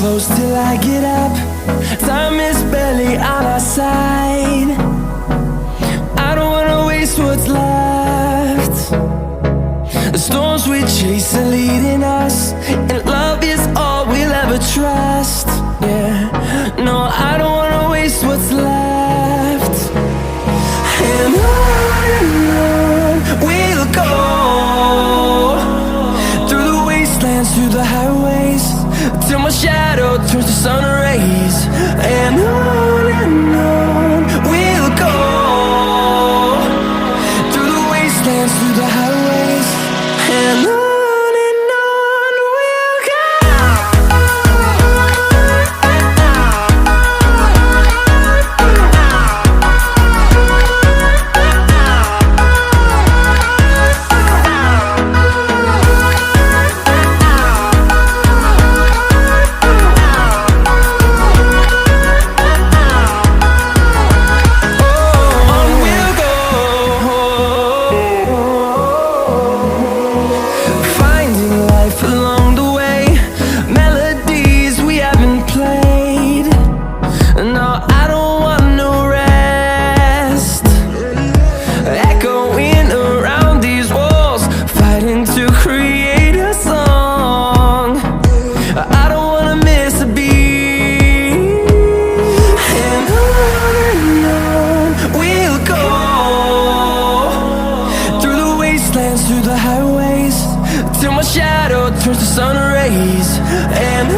close till I get up. Time is barely on our side. I don't wanna waste what's left. The storms we chase are leading us, and love is all we'll ever trust. Yeah, no, I don't wanna waste what's left. And on we'll go, through the wastelands, through the highways, till my shadow turns to sun rays. And on we'll go, through the wastelands, through the highways, and on we'll go. Along the way, melodies we haven't played. No, I don't want no rest. Echoing around these walls, fighting to create a song. I don't wanna miss a beat. And on we'll go, through the wastelands, through the highways, till my shadow turns to sun rays. And